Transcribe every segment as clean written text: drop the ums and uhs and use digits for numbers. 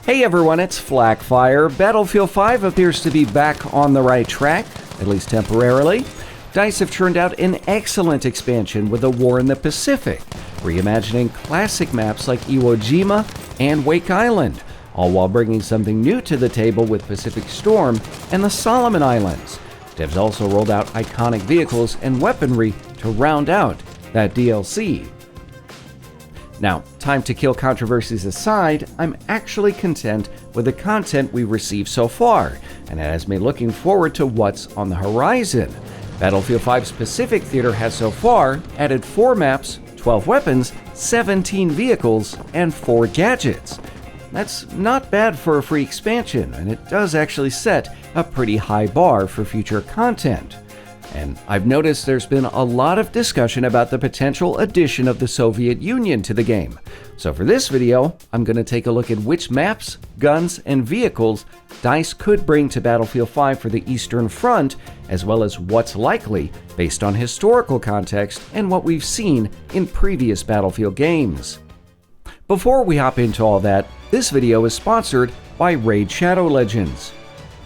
Hey everyone, it's Flak. Battlefield 5 appears to be back on the right track, at least temporarily. DICE have churned out an excellent expansion with a war in the Pacific, reimagining classic maps like Iwo Jima and Wake Island, all while bringing something new to the table with Pacific Storm and the Solomon Islands. Devs also rolled out iconic vehicles and weaponry to round out that DLC. Now, time to kill controversies aside, I'm actually content with the content we've received so far, and it has me looking forward to what's on the horizon. Battlefield 5's Pacific Theater has so far added 4 maps, 12 weapons, 17 vehicles, and 4 gadgets. That's not bad for a free expansion, and it does actually set a pretty high bar for future content. And I've noticed there's been a lot of discussion about the potential addition of the Soviet Union to the game. So for this video, I'm going to take a look at which maps, guns, and vehicles DICE could bring to Battlefield 5 for the Eastern Front, as well as what's likely based on historical context and what we've seen in previous Battlefield games. Before we hop into all that, this video is sponsored by Raid Shadow Legends.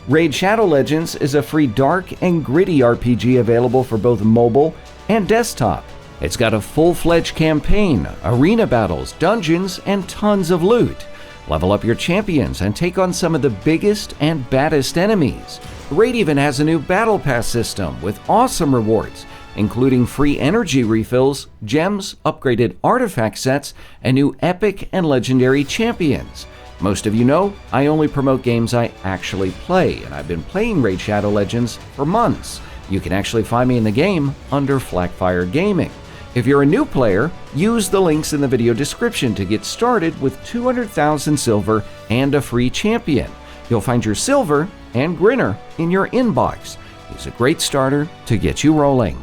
Raid Shadow Legends is a free dark and gritty RPG available for both mobile and desktop. It's got a full-fledged campaign, arena battles, dungeons, and tons of loot. Level up your champions and take on some of the biggest and baddest enemies. Raid even has a new battle pass system with awesome rewards, including free energy refills, gems, upgraded artifact sets, and new epic and legendary champions. Most of you know, I only promote games I actually play, and I've been playing Raid Shadow Legends for months. You can actually find me in the game under Flakfire Gaming. If you're a new player, use the links in the video description to get started with 200,000 silver and a free champion. You'll find your silver and Grinner in your inbox. It's a great starter to get you rolling.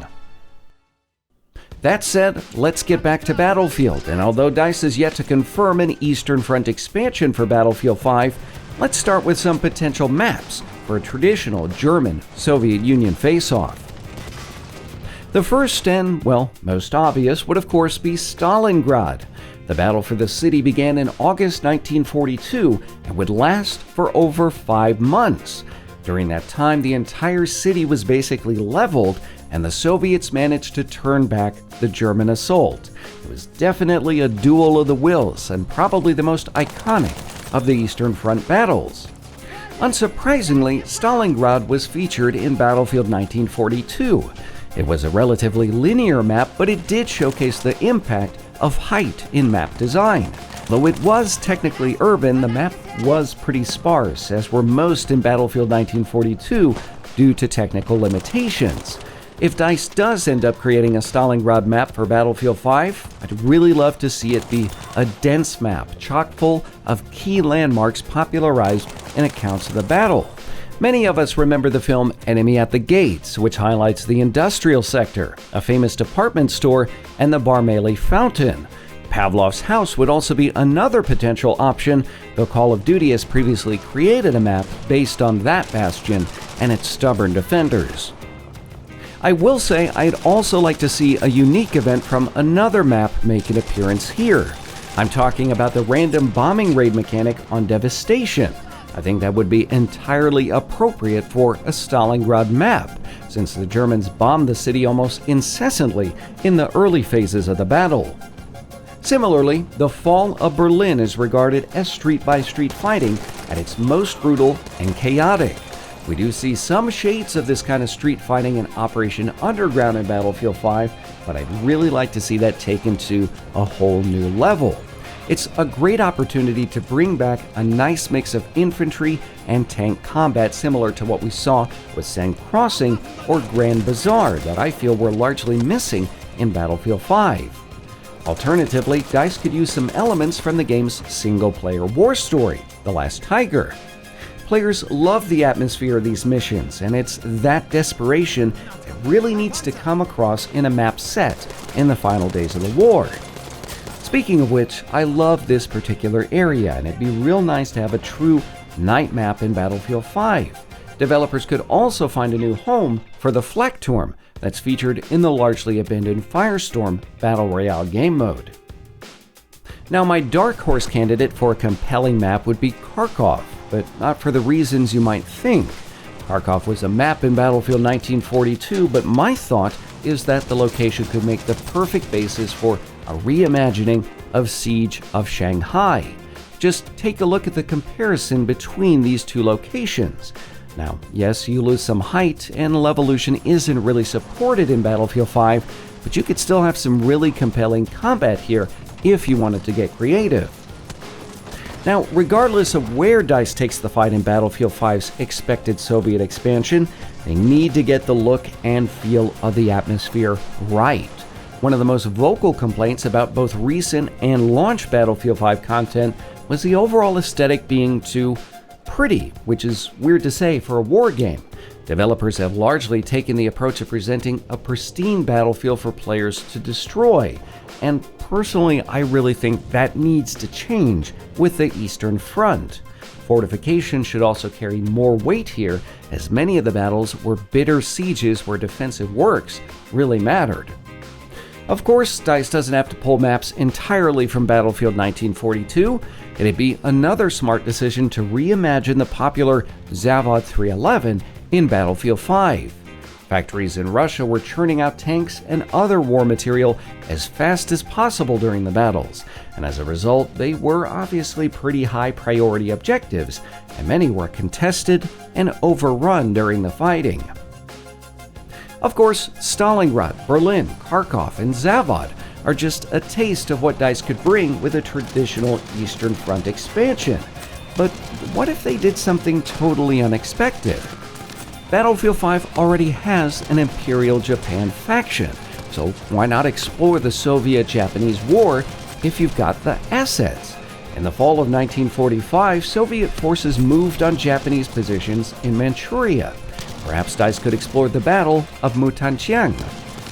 That said, let's get back to Battlefield, and although DICE is yet to confirm an Eastern Front expansion for Battlefield 5, let's start with some potential maps for a traditional German-Soviet Union face-off. The first and, well, most obvious would of course be Stalingrad. The battle for the city began in August 1942 and would last for over 5 months. During that time, the entire city was basically leveled, and the Soviets managed to turn back the German assault. It was definitely a duel of the wills, and probably the most iconic of the Eastern Front battles. Unsurprisingly, Stalingrad was featured in Battlefield 1942. It was a relatively linear map, but it did showcase the impact of height in map design. Though it was technically urban, the map was pretty sparse, as were most in Battlefield 1942 due to technical limitations. If DICE does end up creating a Stalingrad map for Battlefield 5, I'd really love to see it be a dense map, chock full of key landmarks popularized in accounts of the battle. Many of us remember the film Enemy at the Gates, which highlights the industrial sector, a famous department store, and the Barmely Fountain. Pavlov's house would also be another potential option, though Call of Duty has previously created a map based on that bastion and its stubborn defenders. I will say I'd also like to see a unique event from another map make an appearance here. I'm talking about the random bombing raid mechanic on Devastation. I think that would be entirely appropriate for a Stalingrad map, since the Germans bombed the city almost incessantly in the early phases of the battle. Similarly, the fall of Berlin is regarded as street-by-street fighting at its most brutal and chaotic. We do see some shades of this kind of street fighting in Operation Underground in Battlefield 5, but I'd really like to see that taken to a whole new level. It's a great opportunity to bring back a nice mix of infantry and tank combat similar to what we saw with Sand Crossing or Grand Bazaar that I feel were largely missing in Battlefield 5. Alternatively, DICE could use some elements from the game's single-player war story, The Last Tiger. Players love the atmosphere of these missions, and it's that desperation that really needs to come across in a map set in the final days of the war. Speaking of which, I love this particular area, and it'd be real nice to have a true night map in Battlefield 5. Developers could also find a new home for the Flak that's featured in the largely abandoned Firestorm Battle Royale game mode. Now, my dark horse candidate for a compelling map would be Kharkov, but not for the reasons you might think. Kharkov was a map in Battlefield 1942, but my thought is that the location could make the perfect basis for a reimagining of Siege of Shanghai. Just take a look at the comparison between these two locations. Now, yes, you lose some height, and Levolution isn't really supported in Battlefield 5, but you could still have some really compelling combat here if you wanted to get creative. Now, regardless of where DICE takes the fight in Battlefield 5's expected Soviet expansion, they need to get the look and feel of the atmosphere right. One of the most vocal complaints about both recent and launch Battlefield 5 content was the overall aesthetic being too pretty, which is weird to say for a war game. Developers have largely taken the approach of presenting a pristine battlefield for players to destroy, and personally, I really think that needs to change with the Eastern Front. Fortification should also carry more weight here, as many of the battles were bitter sieges where defensive works really mattered. Of course, DICE doesn't have to pull maps entirely from Battlefield 1942. It'd be another smart decision to reimagine the popular Zavod 311 in Battlefield 5. Factories in Russia were churning out tanks and other war material as fast as possible during the battles, and as a result, they were obviously pretty high priority objectives, and many were contested and overrun during the fighting. Of course, Stalingrad, Berlin, Kharkov, and Zavod are just a taste of what DICE could bring with a traditional Eastern Front expansion. But what if they did something totally unexpected? Battlefield 5 already has an Imperial Japan faction, so why not explore the Soviet-Japanese War if you've got the assets? In the fall of 1945, Soviet forces moved on Japanese positions in Manchuria. Perhaps DICE could explore the Battle of Mutantiang.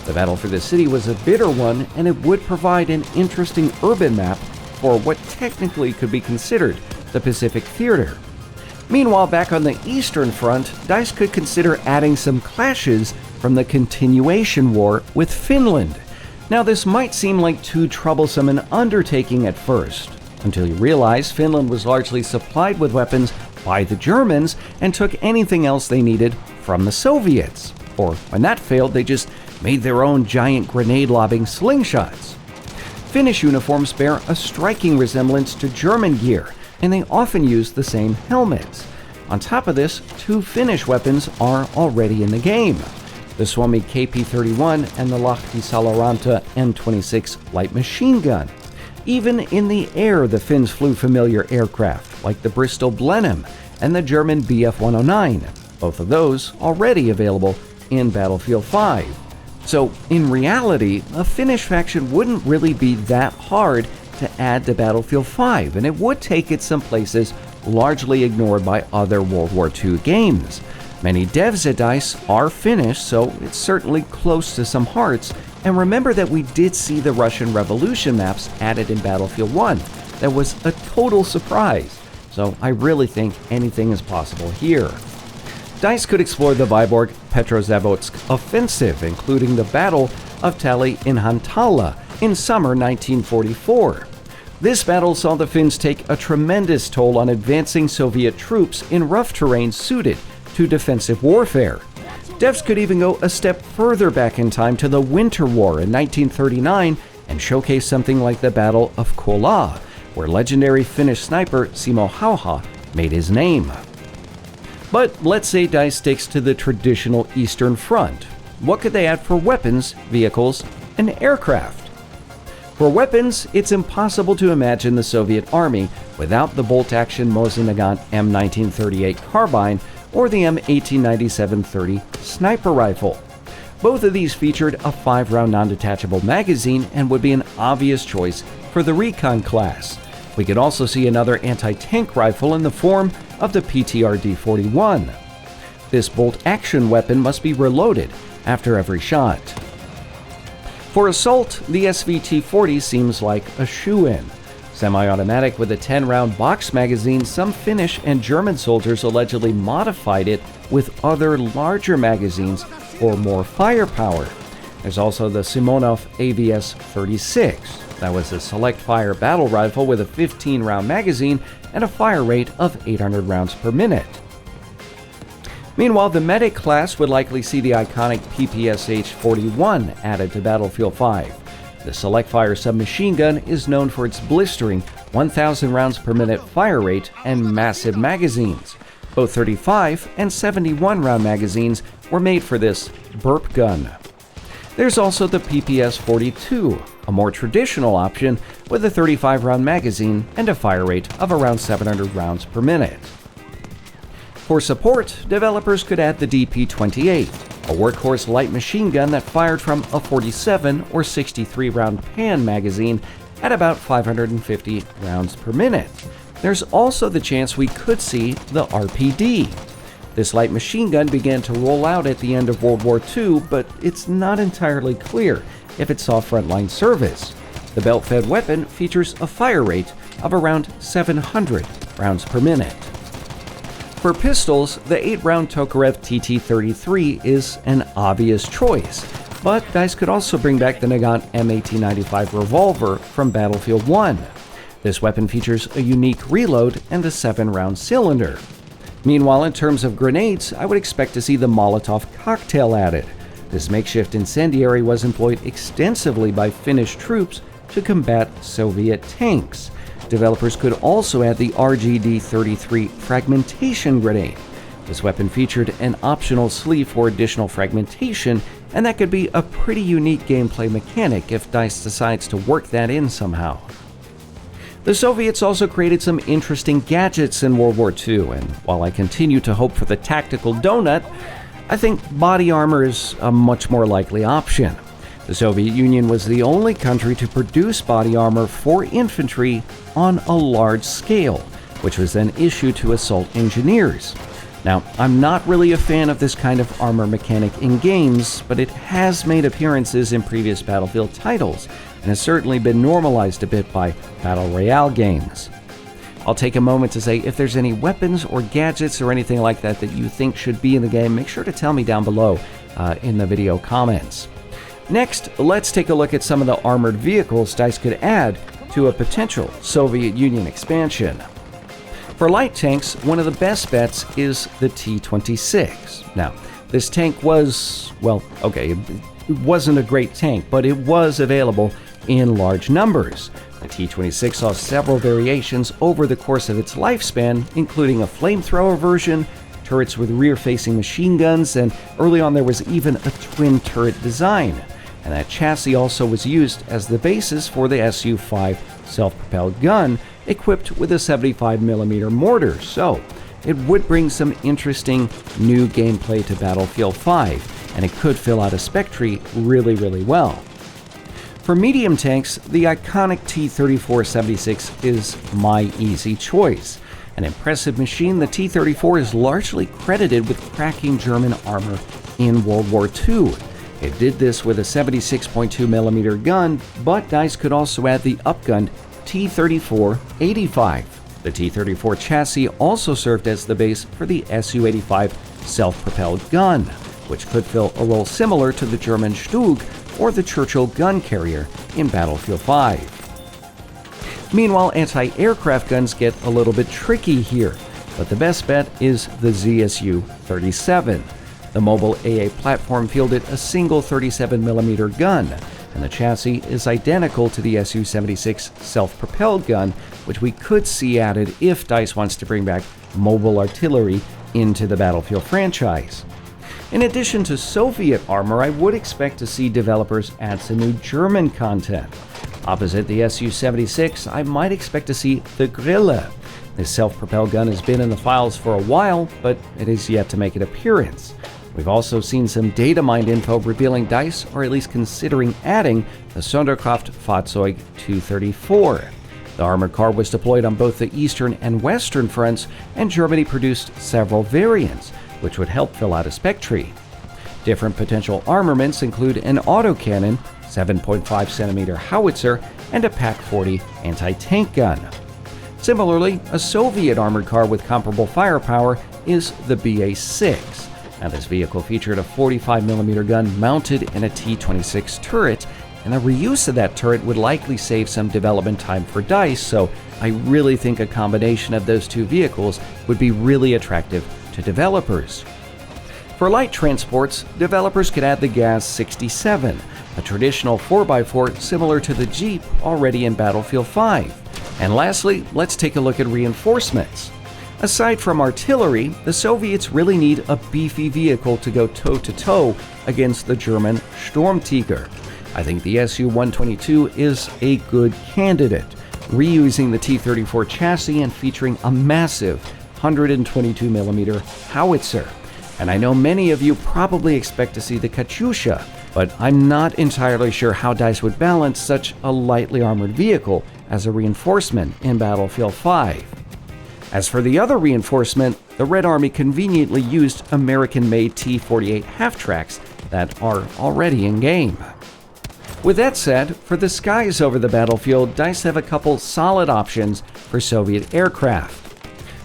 The battle for the city was a bitter one, and it would provide an interesting urban map for what technically could be considered the Pacific Theater. Meanwhile, back on the Eastern Front, DICE could consider adding some clashes from the continuation war with Finland. Now, this might seem like too troublesome an undertaking at first, until you realize Finland was largely supplied with weapons by the Germans and took anything else they needed from the Soviets. Or when that failed, they just made their own giant grenade-lobbing slingshots. Finnish uniforms bear a striking resemblance to German gear, and they often use the same helmets. On top of this, two Finnish weapons are already in the game: the Suomi KP-31 and the Lahti Saloranta M26 light machine gun. Even in the air, the Finns flew familiar aircraft, like the Bristol Blenheim and the German Bf-109, both of those already available in Battlefield 5. So, in reality, a Finnish faction wouldn't really be that hard to add to Battlefield 5, and it would take it some places largely ignored by other World War II games. Many devs at DICE are Finnish, so it's certainly close to some hearts, and remember that we did see the Russian Revolution maps added in Battlefield 1. That was a total surprise, so I really think anything is possible here. DICE could explore the Vyborg Petrozavodsk offensive, including the Battle of Tali in Hantala in summer 1944. This battle saw the Finns take a tremendous toll on advancing Soviet troops in rough terrain suited to defensive warfare. Devs could even go a step further back in time to the Winter War in 1939 and showcase something like the Battle of Kola, where legendary Finnish sniper Simo Hauha made his name. But let's say DICE sticks to the traditional Eastern Front. What could they add for weapons, vehicles, and aircraft? For weapons, it's impossible to imagine the Soviet Army without the bolt-action Mosin Nagant M1938 carbine or the M1897-30 sniper rifle. Both of these featured a 5-round non-detachable magazine and would be an obvious choice for the Recon class. We could also see another anti-tank rifle in the form of the PTR-D41. This bolt-action weapon must be reloaded after every shot. For assault, the SVT-40 seems like a shoo-in. Semi-automatic with a 10-round box magazine, some Finnish and German soldiers allegedly modified it with other larger magazines for more firepower. There's also the Simonov AVS-36. That was a select-fire battle rifle with a 15-round magazine and a fire rate of 800 rounds per minute. Meanwhile, the medic class would likely see the iconic PPSH-41 added to Battlefield 5. The select-fire submachine gun is known for its blistering 1,000 rounds per minute fire rate and massive magazines. Both 35 and 71-round magazines were made for this burp gun. There's also the PPS-42, a more traditional option with a 35-round magazine and a fire rate of around 700 rounds per minute. For support, developers could add the DP-28, a workhorse light machine gun that fired from a 47 or 63-round pan magazine at about 550 rounds per minute. There's also the chance we could see the RPD. This light machine gun began to roll out at the end of World War II, but it's not entirely clear if it saw frontline service. The belt-fed weapon features a fire rate of around 700 rounds per minute. For pistols, the 8-round Tokarev TT-33 is an obvious choice, but DICE could also bring back the Nagant M1895 revolver from Battlefield 1. This weapon features a unique reload and a 7-round cylinder. Meanwhile, in terms of grenades, I would expect to see the Molotov cocktail added. This makeshift incendiary was employed extensively by Finnish troops to combat Soviet tanks. Developers could also add the RGD-33 fragmentation grenade. This weapon featured an optional sleeve for additional fragmentation, and that could be a pretty unique gameplay mechanic if DICE decides to work that in somehow. The Soviets also created some interesting gadgets in World War II, and while I continue to hope for the tactical donut, I think body armor is a much more likely option. The Soviet Union was the only country to produce body armor for infantry on a large scale, which was then issued to assault engineers. Now, I'm not really a fan of this kind of armor mechanic in games, but it has made appearances in previous Battlefield titles, and has certainly been normalized a bit by Battle Royale games. I'll take a moment to say if there's any weapons or gadgets or anything like that that you think should be in the game, make sure to tell me down below in the video comments. Next, let's take a look at some of the armored vehicles DICE could add to a potential Soviet Union expansion. For light tanks, one of the best bets is the T-26. Now, this tank was, well, okay, it wasn't a great tank, but it was available in large numbers. The T-26 saw several variations over the course of its lifespan, including a flamethrower version, turrets with rear-facing machine guns, and early on there was even a twin turret design. And that chassis also was used as the basis for the Su-5 self-propelled gun, equipped with a 75mm mortar, so it would bring some interesting new gameplay to Battlefield 5, and it could fill out a spec tree really, really well. For medium tanks, the iconic T-34-76 is my easy choice. An impressive machine, the T-34 is largely credited with cracking German armor in World War II. It did this with a 76.2mm gun, but DICE could also add the upgunned T-34-85. The T-34 chassis also served as the base for the Su-85 self-propelled gun, which could fill a role similar to the German Stug or the Churchill gun carrier in Battlefield 5. Meanwhile, anti-aircraft guns get a little bit tricky here, but the best bet is the ZSU-37. The mobile AA platform fielded a single 37mm gun, and the chassis is identical to the Su-76 self-propelled gun, which we could see added if DICE wants to bring back mobile artillery into the Battlefield franchise. In addition to Soviet armor, I would expect to see developers add some new German content. Opposite the Su-76, I might expect to see the Grille. This self-propelled gun has been in the files for a while, but it is yet to make an appearance. We've also seen some data mined info revealing DICE are at least considering adding the Sonderkraft Fahrzeug 234. The armored car was deployed on both the eastern and western fronts, and Germany produced several variants, which would help fill out a spec tree. Different potential armaments include an autocannon, 7.5cm howitzer, and a PaK-40 anti-tank gun. Similarly, a Soviet armored car with comparable firepower is the BA-6. Now, this vehicle featured a 45mm gun mounted in a T-26 turret, and the reuse of that turret would likely save some development time for DICE, so I really think a combination of those two vehicles would be really attractive to developers. For light transports, developers could add the Gaz 67, a traditional 4x4 similar to the Jeep already in Battlefield 5. And lastly, let's take a look at reinforcements. Aside from artillery, the Soviets really need a beefy vehicle to go toe-to-toe against the German Sturmtiger. I think the Su-122 is a good candidate, reusing the T-34 chassis and featuring a massive 122mm howitzer. And I know many of you probably expect to see the Katyusha, but I'm not entirely sure how DICE would balance such a lightly armored vehicle as a reinforcement in Battlefield 5. As for the other reinforcement, the Red Army conveniently used American-made T-48 half-tracks that are already in-game. With that said, for the skies over the battlefield, DICE have a couple solid options for Soviet aircraft.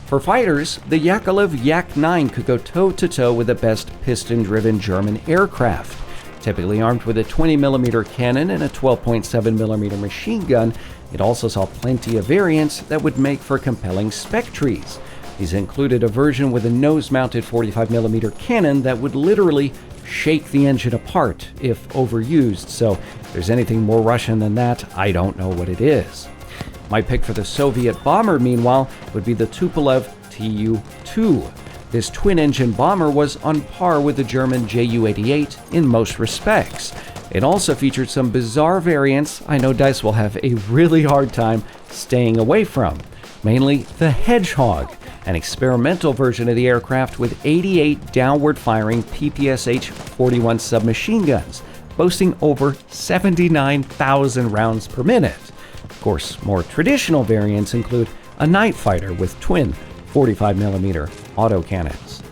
For fighters, the Yakovlev Yak-9 could go toe-to-toe with the best piston-driven German aircraft. Typically armed with a 20mm cannon and a 12.7mm machine gun, it also saw plenty of variants that would make for compelling spec trees. These included a version with a nose-mounted 45mm cannon that would literally shake the engine apart if overused, so if there's anything more Russian than that, I don't know what it is. My pick for the Soviet bomber, meanwhile, would be the Tupolev Tu-2. This twin-engine bomber was on par with the German Ju-88 in most respects. It also featured some bizarre variants I know DICE will have a really hard time staying away from, mainly the Hedgehog, an experimental version of the aircraft with 88 downward-firing PPSH-41 submachine guns, boasting over 79,000 rounds per minute. Of course, more traditional variants include a night fighter with twin 45mm autocannons.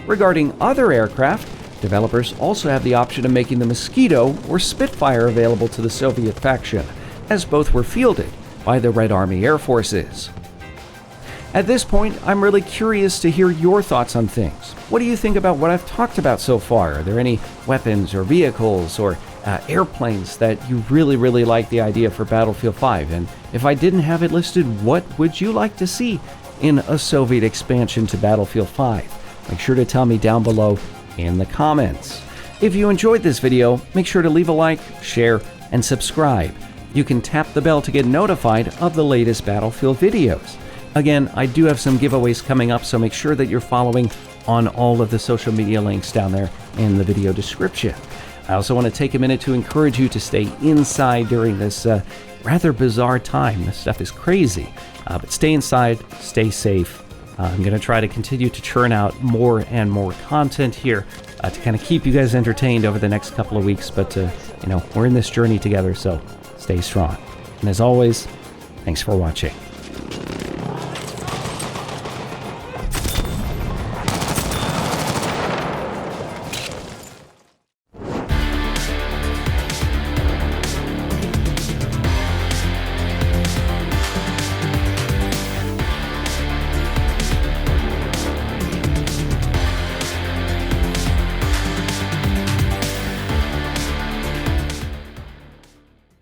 Regarding other aircraft, developers also have the option of making the Mosquito or Spitfire available to the Soviet faction, as both were fielded by the Red Army Air Forces. At this point, I'm really curious to hear your thoughts on things. What do you think about what I've talked about so far? Are there any weapons or vehicles or airplanes that you really like the idea for Battlefield 5? And if I didn't have it listed, what would you like to see in a Soviet expansion to Battlefield 5? Make sure to tell me down below in the comments. If you enjoyed this video, make sure to leave a like, share, and subscribe. You can tap the bell to get notified of the latest Battlefield videos. Again, I do have some giveaways coming up, so make sure that you're following on all of the social media links down there in the video description. I also want to take a minute to encourage you to stay inside during this rather bizarre time. This stuff is crazy, but stay inside, stay safe. I'm going to try to continue to churn out more and more content here to kind of keep you guys entertained over the next couple of weeks, but we're in this journey together, so stay strong. And as always, thanks for watching.